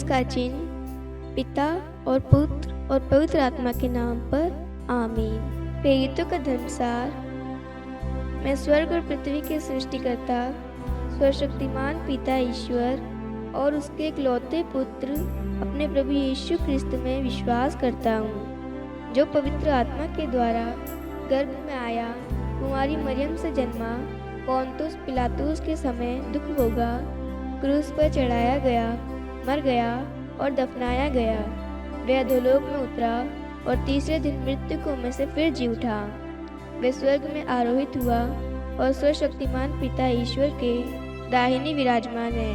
का चिन्ह पिता और पुत्र और पवित्र आत्मा के नाम पर आमीन। प्रेरितों का धर्मसार। मैं स्वर्ग और पृथ्वी के सृष्टिकर्ता सर्वशक्तिमान पिता ईश्वर और उसके इकलौते पुत्र अपने प्रभु यीशु ख्रिस्त में विश्वास करता हूँ, जो पवित्र आत्मा के द्वारा गर्भ में आया, कुमारी मरियम से जन्मा, पोंतुस पिलातुस के समय दुख भोगा, क्रूस पर चढ़ाया गया, मर गया और दफनाया गया। वह अधोलोक में उतरा और तीसरे दिन मृतकों में से फिर जी उठा। वह स्वर्ग में आरोहित हुआ और सर्वशक्तिमान पिता ईश्वर के दाहिने विराजमान है।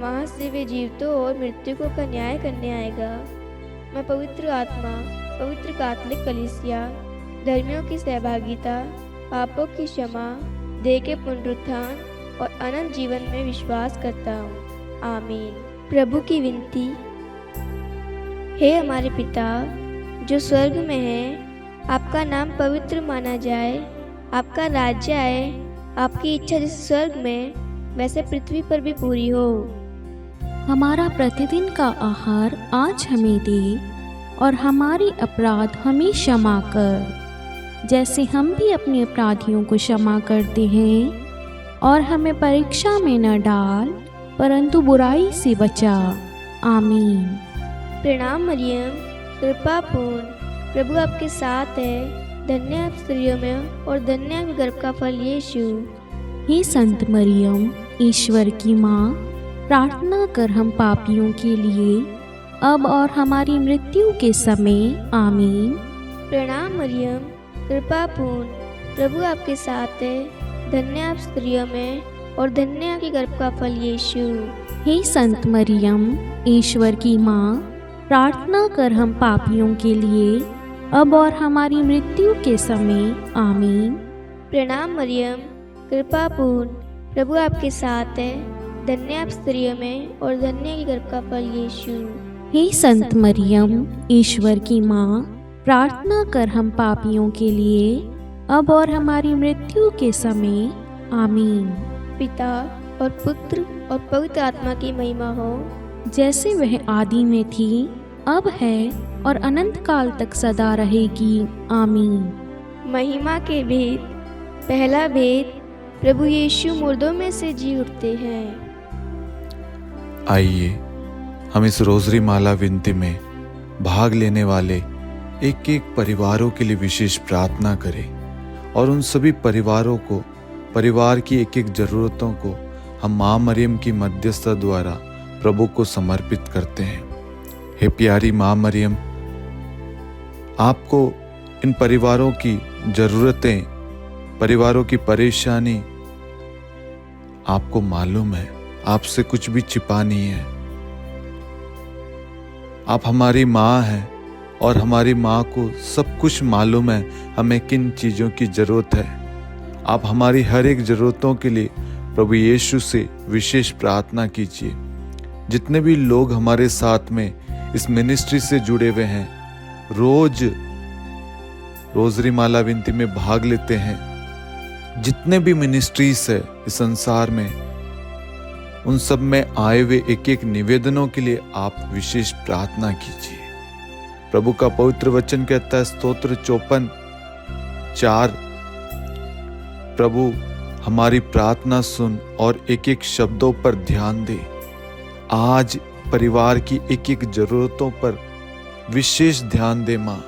वहाँ से वे जीवितों और मृतकों का न्याय करने आएगा। मैं पवित्र आत्मा, पवित्र कैथोलिक कलीसिया, धर्मियों की सहभागिता, पापों की क्षमा, देह के पुनरुत्थान और अनंत जीवन में विश्वास करता हूँ। आमीन। प्रभु की विनती। हे हमारे पिता जो स्वर्ग में है, आपका नाम पवित्र माना जाए, आपका राज्य आए, आपकी इच्छा जैसे स्वर्ग में वैसे पृथ्वी पर भी पूरी हो। हमारा प्रतिदिन का आहार आज हमें दे और हमारी अपराध हमें क्षमा कर, जैसे हम भी अपने अपराधियों को क्षमा करते हैं, और हमें परीक्षा में न डाल परंतु बुराई से बचा। आमीन। प्रणाम मरियम, कृपा पूर्ण, प्रभु आपके साथ है, धन्य आप स्त्रियों में और धन्य आपके गर्भ का फल यीशु। हे संत मरियम, ईश्वर की माँ, प्रार्थना कर हम पापियों के लिए अब और हमारी मृत्यु के समय। आमीन। प्रणाम मरियम, कृपा पूर्ण, प्रभु आपके साथ है, धन्य आप स्त्रियों में और धन्य आपके गर्भ का फल यीशु। हे संत मरियम, ईश्वर की माँ, प्रार्थना कर हम पापियों के लिए अब और हमारी मृत्यु के समय। आमीन। प्रणाम मरियम, कृपा पूर्ण, प्रभु आपके साथ है, धन्य आप स्त्रियों में और धन्य के गर्भ का फल यीशु। हे संत मरियम, ईश्वर की माँ, प्रार्थना कर हम पापियों के लिए अब और हमारी मृत्यु के समय। आमीन। पिता और पुत्र और पवित्र आत्मा की महिमा हो, जैसे वह आदि में थी, अब है और अनंत काल तक सदा रहेगी। आमीन। महिमा के भेद। पहला भेद, प्रभु यीशु मुर्दों में से जी उठते हैं। आइए हम इस रोजरी माला विनती में भाग लेने वाले एक एक परिवारों के लिए विशेष प्रार्थना करें और उन सभी परिवारों को, परिवार की एक एक जरूरतों को हम माँ मरियम की मध्यस्थता द्वारा प्रभु को समर्पित करते हैं। हे प्यारी माँ मरियम, आपको इन परिवारों की जरूरतें, परिवारों की परेशानी आपको मालूम है, आपसे कुछ भी छिपा नहीं है। आप हमारी माँ हैं और हमारी माँ को सब कुछ मालूम है हमें किन चीज़ों की ज़रूरत है। आप हमारी हर एक ज़रूरतों के लिए प्रभु यीशु से विशेष प्रार्थना कीजिए। जितने भी लोग हमारे साथ में इस मिनिस्ट्री से जुड़े हुए हैं, रोज रोजरी माला विनती में भाग लेते हैं, जितने भी मिनिस्ट्रीज है इस संसार में, उन सब में आए हुए एक एक निवेदनों के लिए आप विशेष प्रार्थना कीजिए। प्रभु का पवित्र वचन कहता है, स्तोत्र 54:4, प्रभु हमारी प्रार्थना सुन और एक एक शब्दों पर ध्यान दे। आज परिवार की एक एक जरूरतों पर विशेष ध्यान दे माँ,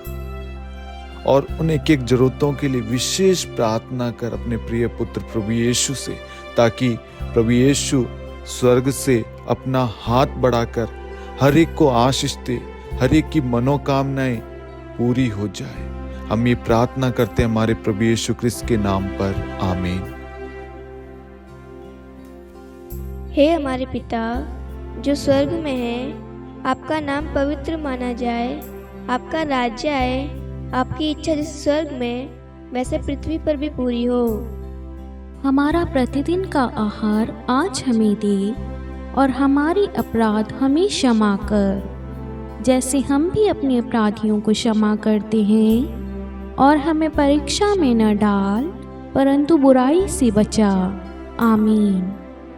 और उन एक एक जरूरतों के लिए विशेष प्रार्थना कर अपने प्रिय पुत्र प्रभु यीशु से, ताकि प्रभु यीशु स्वर्ग से अपना हाथ बढ़ाकर हर एक को आशीष दे, हर एक की मनोकामनाएं पूरी हो जाए। हम ये प्रार्थना करते हैं हमारे प्रभु यीशु ख्रिस्त के नाम पर। आमीन। हे हमारे पिता जो स्वर्ग में है, आपका नाम पवित्र माना जाए, आपका राज्य आए, आपकी इच्छा जैसे स्वर्ग में वैसे पृथ्वी पर भी पूरी हो। हमारा प्रतिदिन का आहार आज हमें दे और हमारी अपराध हमें क्षमा कर, जैसे हम भी अपने अपराधियों को क्षमा करते हैं, और हमें परीक्षा में न डाल परंतु बुराई से बचा। आमीन।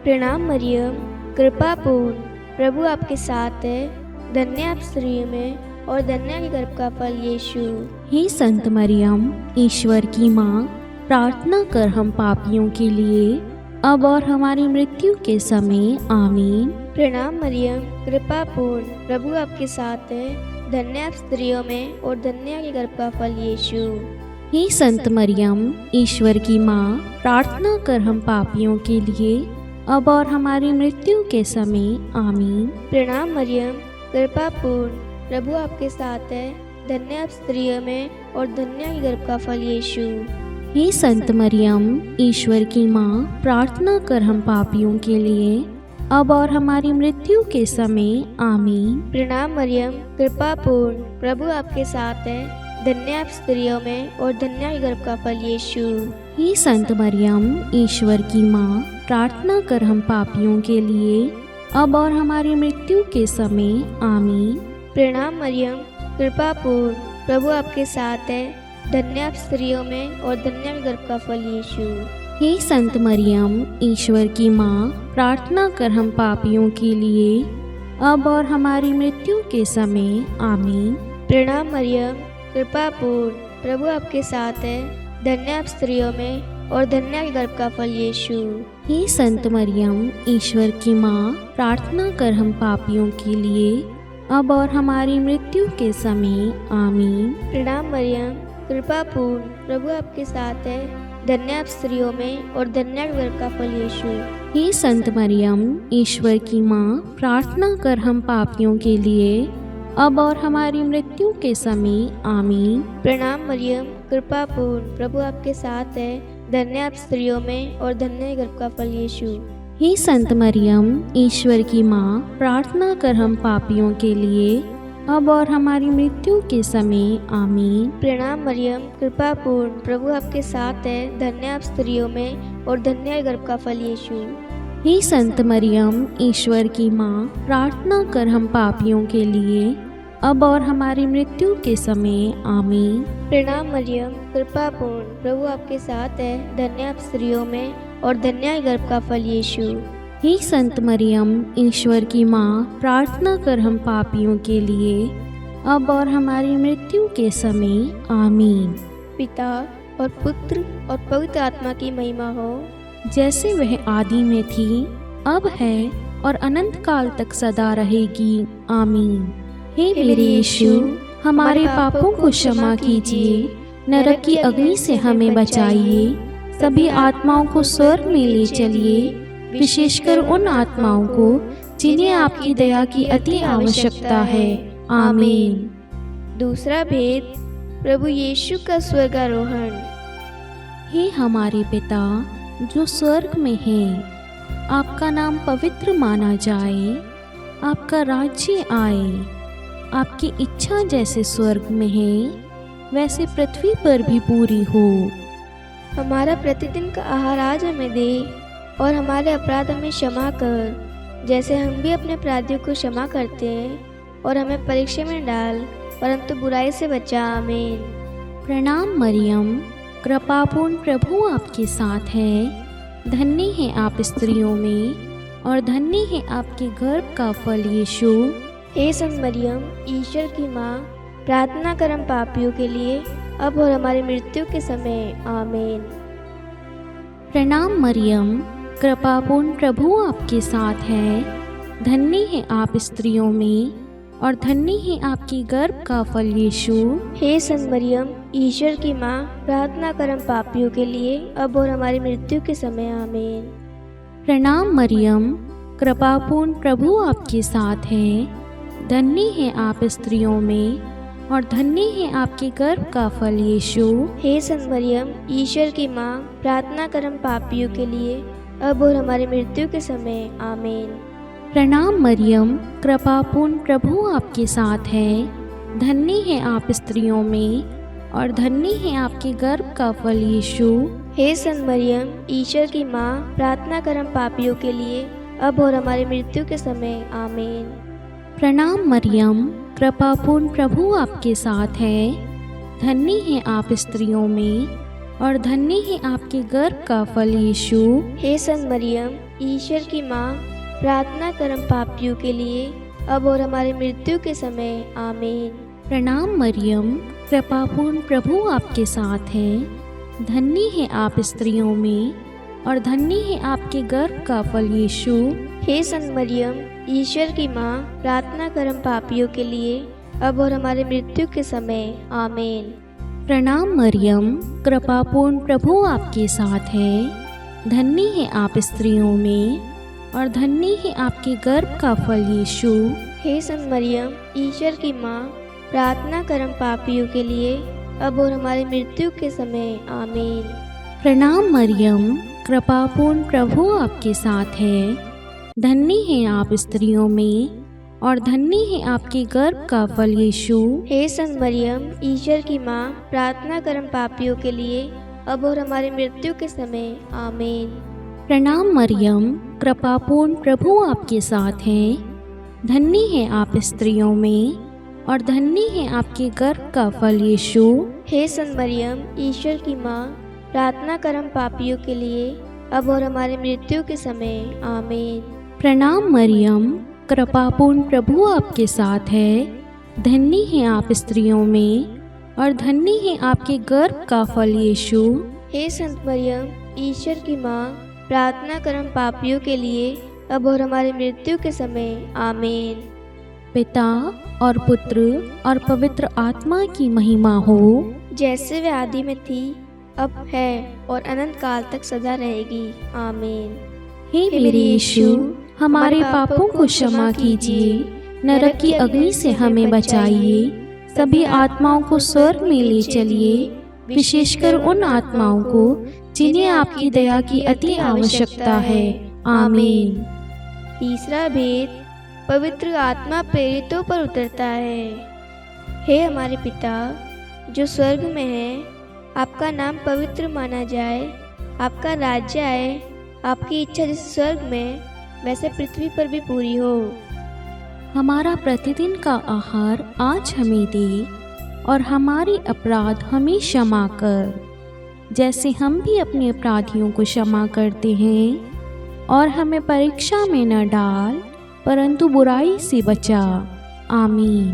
प्रणाम मरियम, कृपा पूर्ण, प्रभु आपके साथ है, धन्य आप स्त्रियों में और धन्य आपके गर्भ का फल यीशु। हे संत मरियम, ईश्वर की माँ, प्रार्थना कर हम पापियों के लिए, अब और हमारी मृत्यु के समय। आमीन। प्रणाम मरियम, कृपा पूर्ण, प्रभु आपके साथ है, धन्य आप स्त्रियों में और धन्य आपके गर्भ का फल यीशु। हे संत मरियम, ईश्वर की माँ, प्रार्थना कर हम पापियों के लिए, अब और हमारी मृत्यु के समय। आमीन। प्रणाम मरियम, कृपा पूर्ण, प्रभु आपके साथ है, धन्य आप स्त्रियों में और धन्य आपके गर्भ का फल यीशु। हे संत मरियम, ईश्वर की माँ, प्रार्थना कर हम पापियों के लिए, अब और हमारी मृत्यु के समय। आमीन। प्रणाम मरियम, कृपा पूर्ण, प्रभु आपके साथ है, धन्य आप स्त्रियों में और धन्य आपके गर्भ का फल यीशु। हे संत मरियम, ईश्वर की माँ, प्रार्थना कर हम पापियों के लिए, अब और हमारी मृत्यु के समय। आमीन। प्रणाम मरियम, कृपा पूर्ण, प्रभु आपके साथ है, धन्य आप स्त्रियों में और धन्य आपके गर्भ का फल यीशु। हे संत मरियम, ईश्वर की माँ, प्रार्थना कर हम पापियों के लिए, अब और हमारी मृत्यु के समय। आमीन। प्रणाम मरियम, कृपा पूर्ण, प्रभु आपके साथ है, धन्य आप स्त्रियों में और धन्य आपके गर्भ का फल यीशु। हे संत मरियम, ईश्वर की माँ, प्रार्थना कर हम पापियों के लिए, अब और हमारी मृत्यु के समय। आमीन। प्रणाम मरियम, कृपा पूर्ण, प्रभु आपके साथ है, धन्य आप स्त्रियों में और धन्य आपके गर्भ का फल यीशु। हे संत मरियम, ईश्वर की माँ, प्रार्थना कर हम पापियों के लिए, अब और हमारी मृत्यु के समय। आमीन। प्रणाम मरियम, कृपा पूर्ण, प्रभु आपके साथ है, धन्य आप स्त्रियों में और धन्य गर्भ का फल यीशु। हे संत मरियम, ईश्वर की माँ, प्रार्थना कर हम पापियों के लिए, अब और हमारी मृत्यु के समय। आमीन। प्रणाम मरियम, कृपा पूर्ण, प्रभु आपके साथ है, धन्य आप स्त्रियों में और धन्य गर्भ का फल यीशु। हे संत मरियम, ईश्वर की माँ, प्रार्थना कर हम पापियों के लिए, अब और हमारी मृत्यु के समय। आमीन। प्रणाम मरियम, कृपा पूर्ण, प्रभु आपके साथ है, धन्य आप स्त्रियों में और धन्य गर्भ का फल यीशु। हे संत मरियम, ईश्वर की माँ, प्रार्थना कर हम पापियों के लिए, अब और हमारी मृत्यु के समय। आमीन। पिता और पुत्र और पवित्र आत्मा की महिमा हो, जैसे वह आदि में थी, अब है और अनंत काल तक सदा रहेगी। आमीन। हे मेरे यीशु, हमारे पापों को क्षमा कीजिए, नरक की अग्नि से हमें बचाइए, सभी आत्माओं को स्वर्ग में ले चलिए, विशेषकर उन आत्माओं को जिन्हें आपकी दया की अति आवश्यकता है। आमीन। दूसरा भेद, प्रभु यीशु का स्वर्गारोहण। हे हमारे पिता जो स्वर्ग में है, आपका नाम पवित्र माना जाए, आपका राज्य आए, आपकी इच्छा जैसे स्वर्ग में है वैसे पृथ्वी पर भी पूरी हो। हमारा प्रतिदिन का आहार आज हमें दे और हमारे अपराध हमें क्षमा कर, जैसे हम भी अपने अपराधियों को क्षमा करते हैं, और हमें परीक्षा में डाल परंतु बुराई से बचा। आमीन। प्रणाम मरियम, कृपापूर्ण, प्रभु आपके साथ है, धन्य है आप स्त्रियों में और धन्य है आपके गर्भ का फल यीशु। हे संत मरियम, ईश्वर की माँ, प्रार्थना कर हम पापियों के लिए, अब और हमारी मृत्यु के समय। आमीन। प्रणाम मरियम, कृपापूर्ण, प्रभु आपके साथ है, धन्य है आप स्त्रियों में और धन्य है आपकी गर्भ का फल यीशु। हे संत मरियम, ईश्वर की माँ, प्रार्थना कर हम पापियों के लिए, अब और हमारी मृत्यु के समय। आमीन। प्रणाम मरियम, कृपापूर्ण, प्रभु आपके साथ है, धन्य है आप स्त्रियों में और धन्य है आपके गर्भ का फल यीशु। हे संत मरियम, ईश्वर की माँ, प्रार्थना कर हम पापियों के लिए, अब और हमारी मृत्यु के समय। आमीन। प्रणाम मरियम, कृपापूर्ण, प्रभु आपके साथ है, धन्य है आप स्त्रियों में और धन्य है आपके गर्भ का फल यीशु। हे संत मरियम, ईश्वर की माँ, प्रार्थना कर हम पापियों के लिए, अब और हमारी मृत्यु के समय। आमीन। प्रणाम मरियम, कृपापूर्ण, प्रभु आपके साथ है, धन्य है आप स्त्रियों में और धन्य है आपके गर्भ का फल यीशु। हे संत मरियम, ईश्वर की माँ, प्रार्थना कर हम पापियों के लिए, अब और हमारी मृत्यु के समय, आमीन। प्रणाम मरियम, कृपापूर्ण प्रभु आपके साथ है। धन्य है आप स्त्रियों में और धन्य है आपके गर्भ का फल यीशु। हे संत मरियम, ईश्वर की माँ, प्रार्थना कर हम पापियों के लिए, अब और हमारे मृत्यु के समय, आमीन। प्रणाम मरियम, कृपापूर्ण प्रभु आपके साथ है। धन्य है आप स्त्रियों में और धन्य है आपके गर्भ का फल यीशु। हे संत मरियम, ईश्वर की माँ, प्रार्थना कर हम पापियों के लिए, अब और हमारी मृत्यु के समय, आमीन। प्रणाम मरियम, कृपापूर्ण प्रभु आपके साथ है। धन्य है आप स्त्रियों में और धन्य है आपके गर्भ का फल यीशु। हे संत मरियम, ईश्वर की माँ, प्रार्थना कर हम पापियों के लिए, अब और हमारी मृत्यु के समय, आमीन। प्रणाम मरियम, कृपापूर्ण प्रभु आपके साथ है। धन्य है आप स्त्रियों में और धन्य है आपके गर्भ का फल यीशु। हे संत मरियम, ईश्वर की माँ, प्रार्थना कर हम पापियों के लिए, अब और हमारी मृत्यु के समय, आमीन। प्रणाम मरियम, कृपापूर्ण प्रभु आपके साथ है। धन्य है आप स्त्रियों में और धन्य है आपके गर्भ का फल यीशु। हे संत मरियम, ईश्वर की माँ, प्रार्थना कर हम पापियों के लिए, अब और हमारी मृत्यु के समय, आमीन। पिता और पुत्र और पवित्र आत्मा की महिमा हो, जैसे वे आदि में थी, अब है और अनंत काल तक सदा रहेगी, आमीन। हे मेरे यीशु, हमारे पापों को क्षमा कीजिए, नरक की अग्नि से हमें बचाइए, सभी आत्माओं को स्वर्ग में ले चलिए, विशेषकर उन आत्माओं को जिन्हें आपकी दया की अति आवश्यकता है, आमीन। तीसरा भेद, पवित्र आत्मा प्रेरितों पर उतरता है। हे हमारे पिता जो स्वर्ग में है, आपका नाम पवित्र माना जाए, आपका राज्य आए, आपकी इच्छा जैसे स्वर्ग में वैसे पृथ्वी पर भी पूरी हो। हमारा प्रतिदिन का आहार आज हमें दे और हमारे अपराध हमें क्षमा कर, जैसे हम भी अपने अपराधियों को क्षमा करते हैं, और हमें परीक्षा में न डाल परंतु बुराई से बचा, आमीन।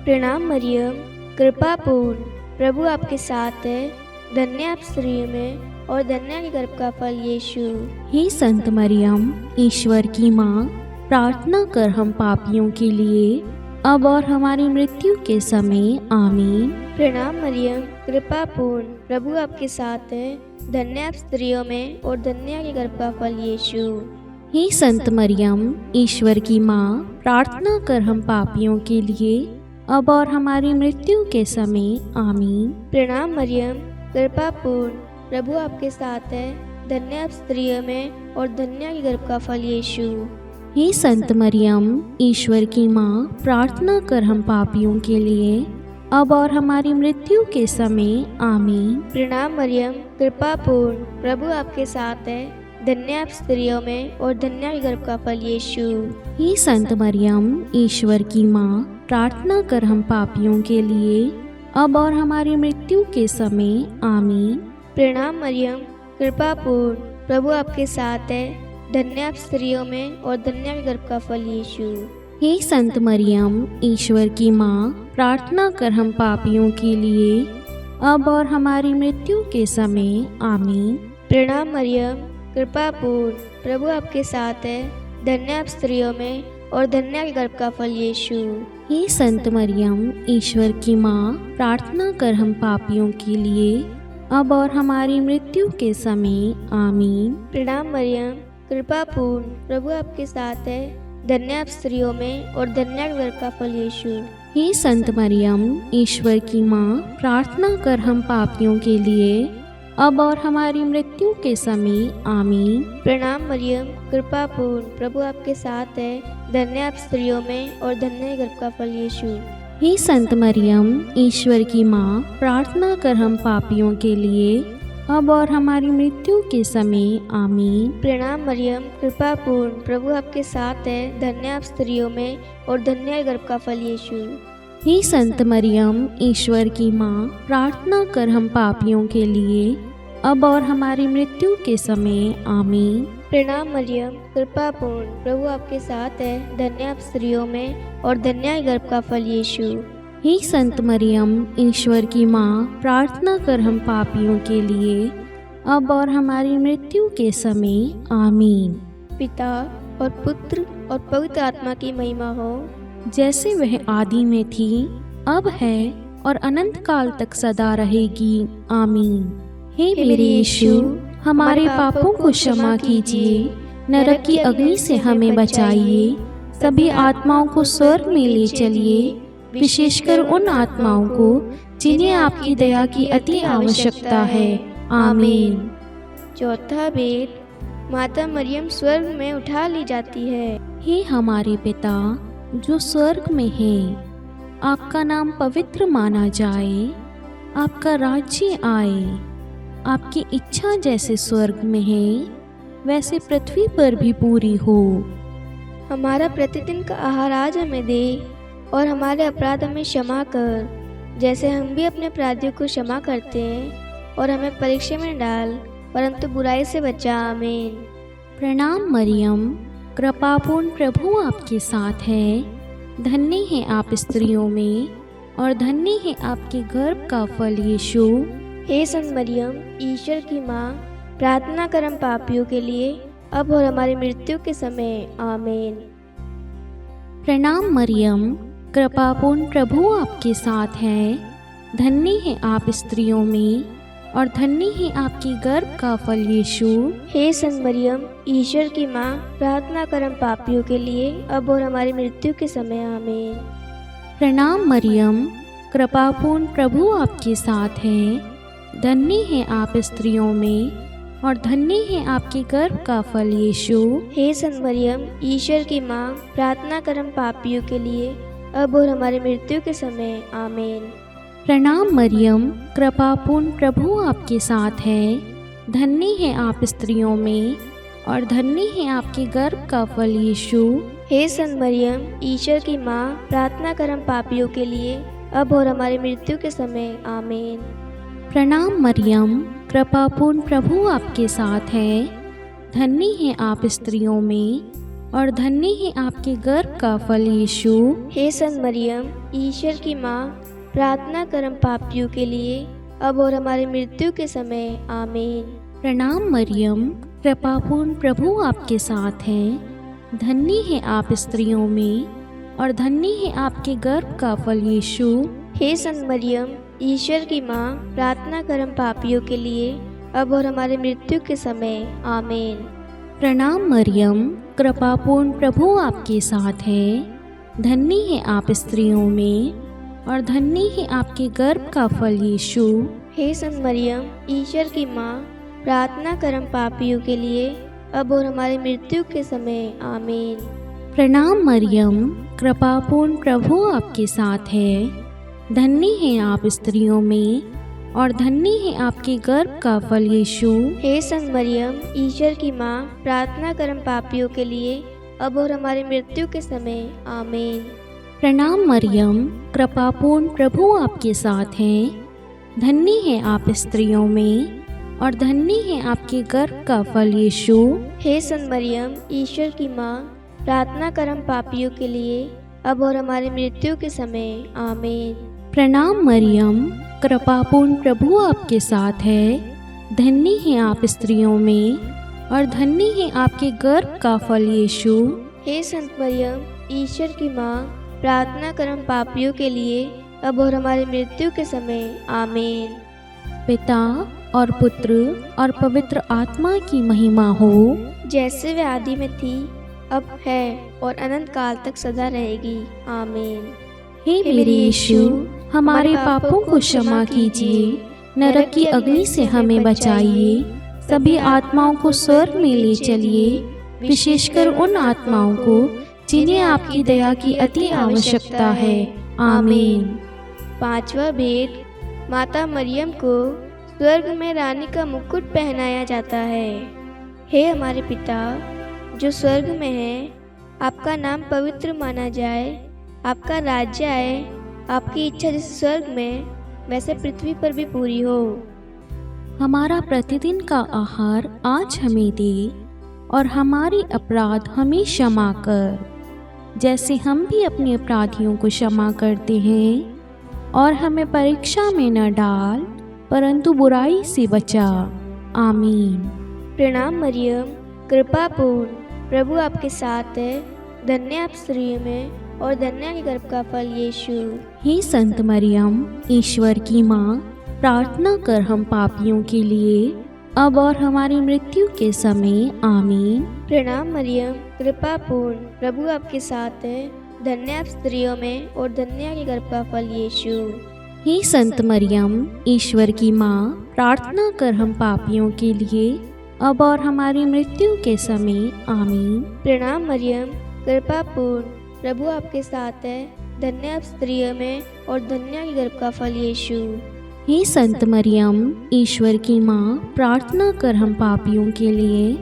प्रणाम मरियम, कृपापूर्ण प्रभु आपके साथ है। धन्य आप स्त्रियों में और धन्य के गर्भ का फल यीशु। हे संत मरियम, ईश्वर की माँ, प्रार्थना कर हम पापियों के लिए, अब और हमारी मृत्यु के समय, आमीन। प्रणाम मरियम, कृपापूर्ण प्रभु आपके साथ है। धन्य आप स्त्रियों में और धन्य के गर्भ का फल यीशु। हे संत मरियम, ईश्वर की माँ, प्रार्थना कर हम पापियों के लिए, अब और हमारी मृत्यु के समय, आमीन। प्रणाम मरियम, कृपापूर्ण प्रभु आपके साथ है। धन्य आप स्त्रियों में और धन्य के गर्भ का फल यीशु। हे संत मरियम, ईश्वर की माँ, प्रार्थना कर हम पापियों के लिए, अब और हमारी मृत्यु के समय, आमीन। प्रणाम मरियम, कृपापूर्ण प्रभु आपके साथ है। धन्य आप स्त्रियों में और धन्य के गर्भ का फल यीशु। हे संत मरियम, ईश्वर की माँ, प्रार्थना कर हम पापियों के लिए, अब और हमारी मृत्यु के समय, आमीन। प्रणाम मरियम, कृपापूर्ण प्रभु आपके साथ है। धन्य आप स्त्रियों में और धन्य के गर्भ का फल यीशु। हे संत मरियम, ईश्वर की माँ, प्रार्थना कर हम पापियों के लिए, अब और हमारी मृत्यु के समय, आमीन। प्रणाम मरियम, कृपापूर्ण प्रभु आपके साथ है। धन्य आप स्त्रियों में और धन्य के गर्भ का फल यीशु। हे संत मरियम, ईश्वर की माँ, प्रार्थना कर हम पापियों के लिए, अब और हमारी मृत्यु के समय, आमीन। प्रणाम मरियम, कृपापूर्ण प्रभु आपके साथ है। धन्य आप स्त्रियों में और धन्य के गर्भ का फल यीशु। हे संत मरियम, ईश्वर की माँ, प्रार्थना कर हम पापियों के लिए, अब और हमारी मृत्यु के समय, आमीन। प्रणाम मरियम, कृपापूर्ण प्रभु आपके साथ है। धन्य आप स्त्रियों में और धन्य के गर्भ का फल यीशु। हे संत मरियम, ईश्वर की माँ, प्रार्थना कर हम पापियों के लिए, अब और हमारी मृत्यु के समय, आमीन। प्रणाम मरियम, कृपापूर्ण प्रभु आपके साथ है। धन्य आप स्त्रियों में और धन्य के गर्भ का फल यीशु। हे संत मरियम, ईश्वर की माँ, प्रार्थना कर हम पापियों के लिए, अब और हमारी मृत्यु के समय आमीन। प्रणाम मरियम, कृपा पूर्ण, प्रभु आपके साथ है। धन्य आप स्त्रियों में और धन्य है गर्भ का फल यीशु। हे संत मरियम, ईश्वर की माँ, प्रार्थना कर हम पापियों के लिए, अब और हमारी मृत्यु के समय आमीन। पिता और पुत्र और पवित्र आत्मा की महिमा हो, जैसे वह आदि में थी, अब है और अनंत काल तक सदा रहेगी, आमीन। हे मेरे यीशु, हमारे पापों को क्षमा कीजिए, नरक की अग्नि से हमें बचाइए, सभी आत्माओं को स्वर्ग में ले चलिए, विशेषकर उन आत्माओं को जिन्हें आपकी दया की अति आवश्यकता है, आमीन। चौथा भेद, माता मरियम स्वर्ग में उठा ली जाती है। हे हमारे पिता जो स्वर्ग में है, आपका नाम पवित्र माना जाए, आपका राज्य आए, आपकी इच्छा जैसे स्वर्ग में है वैसे पृथ्वी पर भी पूरी हो। हमारा प्रतिदिन का आहार आज हमें दे, और हमारे अपराध हमें क्षमा कर, जैसे हम भी अपने अपराधियों को क्षमा करते हैं, और हमें परीक्षा में डाल, परंतु बुराई से बचा, आमीन। प्रणाम मरियम, कृपापूर्ण, प्रभु आपके साथ है। धन्य है आप स्त्रियों में, और धन्य है आपके गर्भ का फल यीशु। हे संत मरियम, ईश्वर की माँ, प्रार्थना कर हम पापियों के लिए, अब और हमारी मृत्यु के समय, आमीन। प्रणाम मरियम, कृपापूर्ण, प्रभु आपके साथ है। धन्य है आप स्त्रियों में, और धन्य है आपकी गर्भ का फल यीशु। हे संत मरियम, ईश्वर की माँ, प्रार्थना कर हम पापियों के लिए, अब और हमारी मृत्यु के समय, आमीन। प्रणाम मरियम, कृपापूर्ण, प्रभु आपके साथ है। धन्य है आप स्त्रियों में, और धन्य है आपके गर्भ का फल यीशु। हे संत मरियम, ईश्वर की माँ, प्रार्थना कर हम पापियों के लिए, अब और हमारी मृत्यु के समय, आमीन। प्रणाम मरियम, कृपापूर्ण, प्रभु आपके साथ है। धन्य है आप स्त्रियों में, और धन्य है आपके गर्भ का फल यीशु। हे संत मरियम, ईश्वर की माँ, प्रार्थना कर हम पापियों के लिए, अब और हमारी मृत्यु के समय, आमीन। प्रणाम मरियम, कृपापूर्ण, प्रभु आपके साथ है। धन्य है आप स्त्रियों में, और धन्य है आपके गर्भ का फल यीशु। हे संत मरियम, ईश्वर की माँ, प्रार्थना कर हम पापियों के लिए, अब और हमारी मृत्यु के समय, आमीन। प्रणाम मरियम, कृपापूर्ण, प्रभु आपके साथ है। धन्य है आप स्त्रियों में, और धन्य है आपके गर्भ का फल यीशु। हे संत मरियम, ईश्वर की माँ, प्रार्थना कर हम पापियों के लिए, अब और हमारी मृत्यु के समय, आमीन। प्रणाम मरियम, कृपापूर्ण, प्रभु आपके साथ है। धन्य है आप स्त्रियों में, और धन्य है आपके गर्भ का फल यीशु। हे संत मरियम, ईश्वर की माँ, प्रार्थना कर हम पापियों के लिए, अब और हमारी मृत्यु के समय, आमीन। प्रणाम मरियम, कृपापूर्ण, प्रभु आपके साथ है। धन्य है आप स्त्रियों में, और धन्य है आपके गर्भ का फल यीशु। हे संत मरियम, ईश्वर की माँ, प्रार्थना कर हम पापियों के लिए, अब और हमारी मृत्यु के समय, आमीन। प्रणाम मरियम, कृपापूर्ण, प्रभु आपके साथ हैं। धन्य है आप स्त्रियों में, और धन्य है आपके गर्भ का फल यीशु। हे संत मरियम, ईश्वर की माँ, प्रार्थना कर हम पापियों के लिए, अब और हमारी मृत्यु के समय, आमीन। प्रणाम मरियम, कृपापूर्ण, प्रभु आपके साथ है। धन्य है आप स्त्रियों में, और धन्य है आपके गर्भ का फल यीशु। हे संत मरियम, ईश्वर की माँ, प्रार्थना कर हम पापियों के लिए, अब और हमारी मृत्यु के समय, आमीन। पिता और पुत्र और पवित्र आत्मा की महिमा हो, जैसे वे आदि में थी, अब है और अनंत काल तक सदा रहेगी, आमीन। हे मेरे यीशु, हमारे पापों को क्षमा कीजिए, नरक की अग्नि से हमें बचाइए, सभी आत्माओं को स्वर्ग में ले चलिए, विशेषकर उन आत्माओं को जिन्हें आपकी दया की अति आवश्यकता है, आमीन। पांचवा भेद, माता मरियम को स्वर्ग में रानी का मुकुट पहनाया जाता है। हे हमारे पिता जो स्वर्ग में है, आपका नाम पवित्र माना जाए, आपका राज्य आए, आपकी इच्छा जैसे स्वर्ग में वैसे पृथ्वी पर भी पूरी हो। हमारा प्रतिदिन का आहार आज हमें दे, और हमारे अपराध हमें क्षमा कर, जैसे हम भी अपने अपराधियों को क्षमा करते हैं। और हमें परीक्षा में न डाल, परंतु बुराई से बचा। आमीन। प्रणाम मरियम, कृपा पूर्ण, प्रभु आपके साथ है। धन्य आप स्त्रियों में और धन्य है गर्भ का फल यीशु। हे संत मरियम, ईश्वर की माँ, प्रार्थना कर हम पापियों के लिए, अब और हमारी मृत्यु के समय। आमीन। प्रणाम मरियम, कृपा पूर्ण, प्रभु आपके साथ है। धन्य आप स्त्रियों में और धन्य है गर्भ का फल यीशु। हे संत मरियम, ईश्वर की माँ, प्रार्थना कर हम पापियों के लिए, अब और हमारी मृत्यु के समय। आमीन। प्रणाम मरियम, कृपा पूर्ण, प्रभु आपके साथ है। धन्य आप स्त्रियों में और धन्य है गर्भ का फल यीशु। हे संत मरियम, ईश्वर की माँ, प्रार्थना कर हम पापियों के लिए,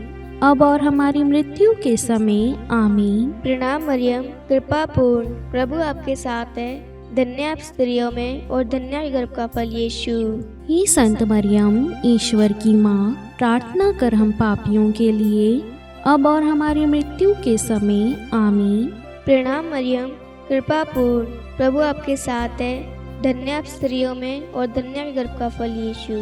अब और हमारी मृत्यु के समय। आमीन। प्रणाम मरियम, कृपा पूर्ण, प्रभु आपके साथ है। धन्य आप स्त्रियों में और धन्य है गर्भ का फल यीशु। हे संत मरियम, ईश्वर की माँ, प्रार्थना कर हम पापियों के लिए, अब और हमारी मृत्यु के समय। आमीन। प्रणाम मरियम, कृपा पूर्ण, प्रभु आपके साथ है। धन्य आप स्त्रियों में और धन्य है गर्भ का फल यीशु।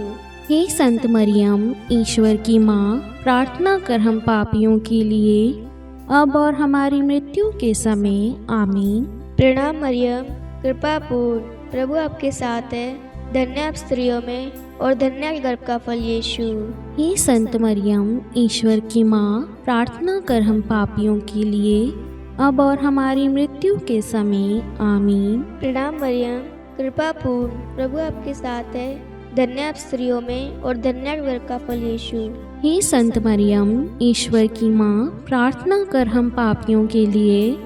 हे संत मरियम, ईश्वर की माँ, प्रार्थना कर हम पापियों के लिए, अब और हमारी मृत्यु के समय। आमीन। प्रणाम मरियम, कृपा पूर्ण, प्रभु आपके साथ है। धन्य आप स्त्रियों में और धन्य है गर्भ का फल यीशु। हे संत मरियम, ईश्वर की माँ, प्रार्थना कर हम पापियों के लिए, अब और हमारी मृत्यु के समय। आमीन। प्रणाम मरियम, कृपा पूर्ण, प्रभु आपके साथ है। धन्य आप स्त्रियों में और धन्य है गर्भ का फल यीशु। हे संत मरियम, ईश्वर की माँ, प्रार्थना कर हम पापियों के लिए,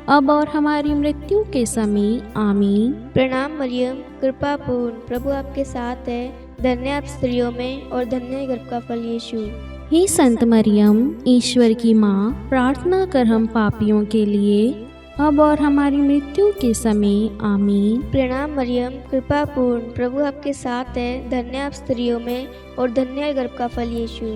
अब और हमारी मृत्यु के समय। आमीन। प्रणाम मरियम, कृपा पूर्ण, प्रभु आपके साथ है। धन्य आप स्त्रियों में और धन्य है गर्भ का फल यीशु। हे संत मरियम, ईश्वर की माँ, प्रार्थना कर हम पापियों के लिए, अब और हमारी मृत्यु के समय। आमीन। प्रणाम मरियम, कृपा पूर्ण, प्रभु आपके साथ है। धन्य आप स्त्रियों में और धन्य है गर्भ का फल यीशु।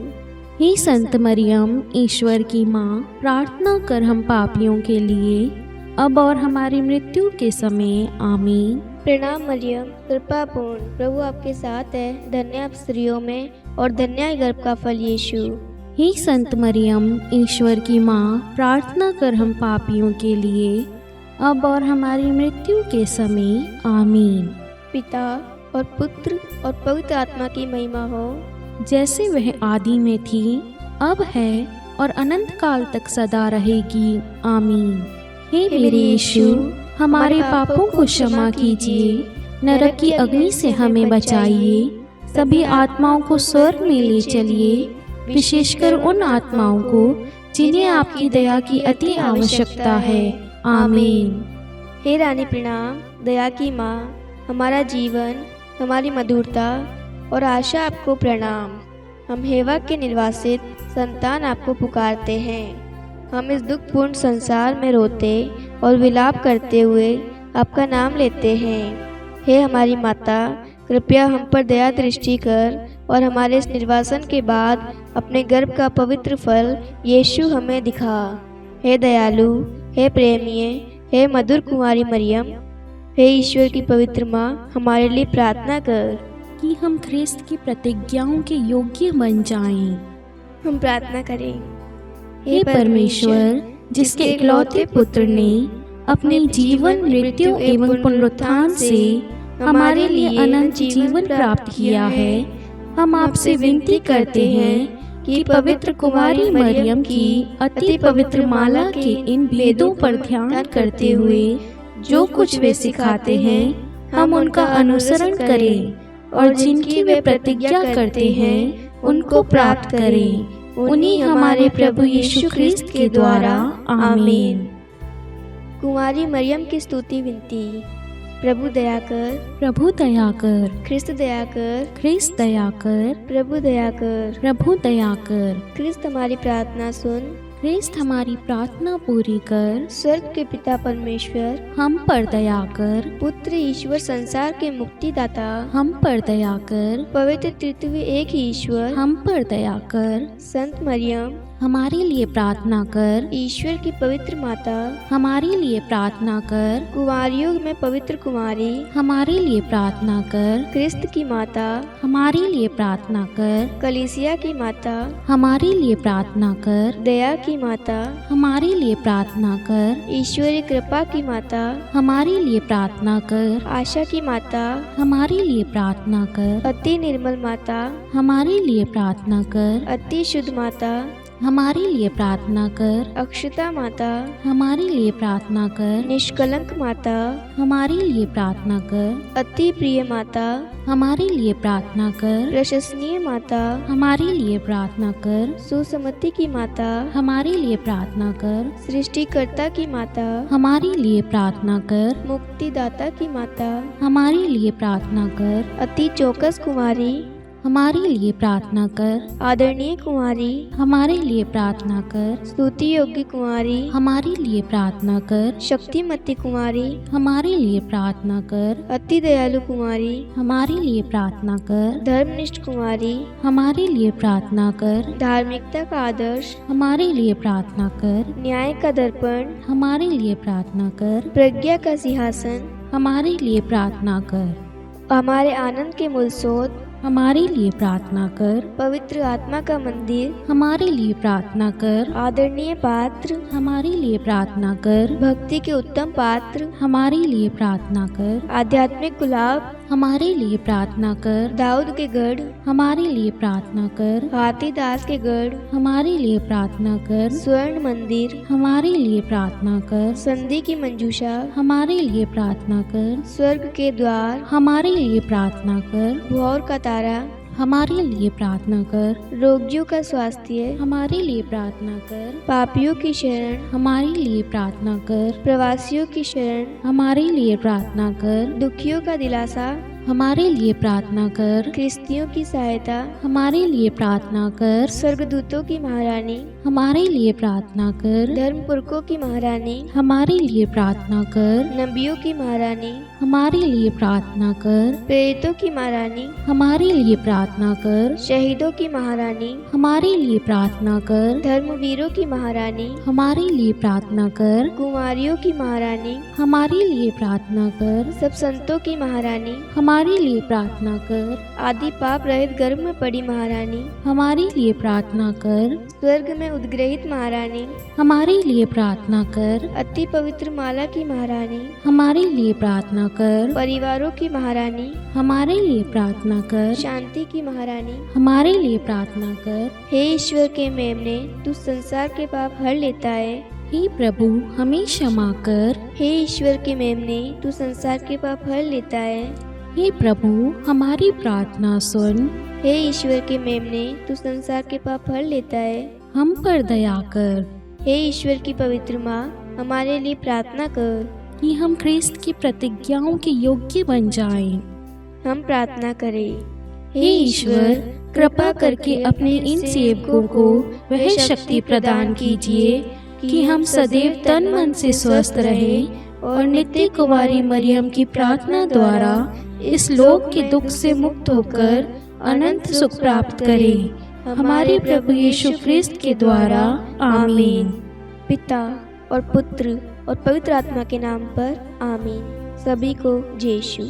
हे संत मरियम, ईश्वर की माँ, प्रार्थना कर हम पापियों के लिए, अब और हमारी मृत्यु के समय। आमीन। प्रणाम मरियम, कृपा पूर्ण, प्रभु आपके साथ है। धन्य आप स्त्रियों में और धन्य है गर्भ का फल यीशु। हे संत मरियम, ईश्वर की माँ, प्रार्थना कर हम पापियों के लिए, अब और हमारी मृत्यु के समय। आमीन। पिता और पुत्र और पवित्र आत्मा की महिमा हो, जैसे वह आदि में थी, अब है और अनंत काल तक सदा रहेगी। आमीन। हे मेरे यीशु, हमारे पापों को क्षमा कीजिए, नरक की अग्नि से हमें बचाइए, सभी आत्माओं को स्वर्ग में ले चलिए, विशेषकर उन आत्माओं को जिन्हें आपकी दया की अति आवश्यकता है। आमीन। हे रानी प्रणाम, दया की माँ, हमारा जीवन, हमारी मधुरता और आशा आपको प्रणाम। हम हेवा के निर्वासित संतान आपको पुकारते हैं। हम इस दुखपूर्ण संसार में रोते और विलाप करते हुए आपका नाम लेते हैं। हे हमारी माता, कृपया हम पर दया दृष्टि कर और हमारे इस निर्वासन के बाद अपने गर्भ का पवित्र फल यीशु हमें दिखा। हे दयालु, हे प्रेमीय, हे मधुर कुमारी मरियम, हे ईश्वर की पवित्र माँ, हमारे लिए प्रार्थना कर कि हम ख्रिस्त की प्रतिज्ञाओं के योग्य बन जाएं। हम प्रार्थना करें। हे परमेश्वर, जिसके इकलौते पुत्र ने अपने जीवन, मृत्यु एवं पुनरुत्थान से हमारे लिए अनंत जीवन प्राप्त किया है, हम आपसे विनती करते हैं कि पवित्र कुमारी मरियम की अति पवित्र माला के इन भेदों पर ध्यान करते हुए जो कुछ वे सिखाते हैं, हम उनका अनुसरण करें और जिनकी वे प्रतिज्ञा करते हैं उनको प्राप्त करें। उन्हीं हमारे प्रभु यीशु ख्रिस्त के द्वारा। आमीन। कुमारी मरियम की स्तुति विनती। प्रभु दया कर, प्रभु दया कर, ख्रिस्त दया कर, ख्रिस्त दया कर, प्रभु दया कर, प्रभु दया कर, ख्रिस्त हमारी प्रार्थना सुन, ख्रिस्त हमारी प्रार्थना पूरी कर, स्वर्ग के पिता परमेश्वर, हम पर दया कर, पुत्र ईश्वर संसार के मुक्तिदाता, हम पर दया कर, पवित्र तृतीय एक ही ईश्वर, हम पर दया कर, संत मरियम, हमारे लिए प्रार्थना कर, ईश्वर की पवित्र माता, हमारे लिए प्रार्थना कर, कुंवारियों में पवित्र कुमारी, हमारे लिए प्रार्थना कर, क्रिस्त की माता, हमारे लिए प्रार्थना कर, कलीसिया की माता, हमारे लिए प्रार्थना कर, दया की माता, हमारे लिए प्रार्थना कर, ईश्वरीय कृपा की माता, हमारे लिए प्रार्थना कर, आशा की माता, हमारे लिए प्रार्थना कर, अति निर्मल माता, हमारे लिए प्रार्थना कर, अति शुद्ध माता, हमारे लिए प्रार्थना कर, अक्षता माता, हमारे लिए प्रार्थना कर, निष्कलंक माता, हमारे लिए प्रार्थना कर, अति प्रिय माता, हमारे लिए प्रार्थना कर, प्रशंसनीय माता, हमारे लिए प्रार्थना कर, सुसमति की माता, हमारे लिए प्रार्थना कर, सृष्टिकर्ता की माता, हमारे लिए प्रार्थना कर, मुक्तिदाता की माता, हमारे लिए प्रार्थना कर, अति चौकस कुमारी, हमारे लिए प्रार्थना कर, आदरणीय कुमारी, हमारे लिए प्रार्थना कर, स्तुति योग्य कुमारी, हमारे लिए प्रार्थना कर, शक्तिमती कुमारी, हमारे लिए प्रार्थना कर, अति दयालु कुमारी, हमारे लिए प्रार्थना कर, धर्मनिष्ठ कुमारी, हमारे लिए प्रार्थना कर, धार्मिकता का आदर्श, हमारे लिए प्रार्थना कर, न्याय का दर्पण, हमारे लिए प्रार्थना कर, प्रज्ञा का सिंहासन, हमारे लिए प्रार्थना कर, हमारे आनंद के मूल स्रोत, हमारे लिए प्रार्थना कर, पवित्र आत्मा का मंदिर, हमारे लिए प्रार्थना कर, आदरणीय पात्र, हमारे लिए प्रार्थना कर, भक्ति के उत्तम पात्र, हमारे लिए प्रार्थना कर, आध्यात्मिक गुलाब, हमारे लिए प्रार्थना कर, दाऊद के गढ़, हमारे लिए प्रार्थना कर, हाथीदास के गढ़, हमारे लिए प्रार्थना कर, स्वर्ण मंदिर, हमारे लिए प्रार्थना कर, संधि की मंजूषा, हमारे लिए प्रार्थना कर, स्वर्ग के द्वार, हमारे लिए प्रार्थना कर, भौर का तारा, हमारे लिए प्रार्थना कर, रोगियों का स्वास्थ्य, हमारे लिए प्रार्थना कर, पापियों की शरण, हमारे लिए प्रार्थना कर, प्रवासियों की शरण, हमारे लिए प्रार्थना कर, दुखियों का दिलासा, हमारे लिए प्रार्थना कर, ख्रिस्तियों की सहायता, हमारे लिए प्रार्थना कर, स्वर्गदूतों की महारानी, हमारे लिए प्रार्थना कर, धर्मपुरखों की महारानी, हमारे लिए प्रार्थना कर, नबियों की महारानी, हमारे लिए प्रार्थना कर, प्रेरितों की महारानी, हमारे लिए प्रार्थना कर, शहीदों की महारानी, हमारे लिए प्रार्थना कर, धर्मवीरों की महारानी, हमारे लिए प्रार्थना कर, कुमारियों की महारानी, हमारे लिए प्रार्थना कर, सब संतों की महारानी, हमारे लिए प्रार्थना कर, आदि पाप रहित गर्भ में पड़ी महारानी, हमारे लिए प्रार्थना कर, स्वर्ग में उद्ग्रहित महारानी, हमारे लिए प्रार्थना कर, अति पवित्र माला की महारानी, हमारे लिए प्रार्थना कर, परिवारों की महारानी, हमारे लिए प्रार्थना कर, शांति की महारानी, हमारे लिए प्रार्थना कर, हे ईश्वर के मेमने, तू संसार के पाप हर लेता है। हे प्रभु हमें क्षमा कर, हे ईश्वर के मेमने, तू संसार के पाप हर लेता है। हे प्रभु हमारी प्रार्थना सुन, हे ईश्वर के मेमने, तू संसार के पाप हर लेता है। हम पर दया कर, हे ईश्वर की पवित्र माँ, हमारे लिए प्रार्थना कर। कि हम ख्रिस्त की प्रतिज्ञाओं के योग्य बन जाएं। हम प्रार्थना करें। हे ईश्वर कृपा करके अपने इन सेवकों को वह शक्ति प्रदान कीजिए कि हम सदैव तन मन से स्वस्थ रहें और नित्य कुमारी मरियम की प्रार्थना द्वारा इस लोक के दुख से मुक्त होकर अनंत सुख प्राप्त करें। हमारे प्रभु यीशु ख्रिस्त के द्वारा आमीन। पिता और पुत्र और पवित्र आत्मा के नाम पर आमीन। सभी को जय यीशु।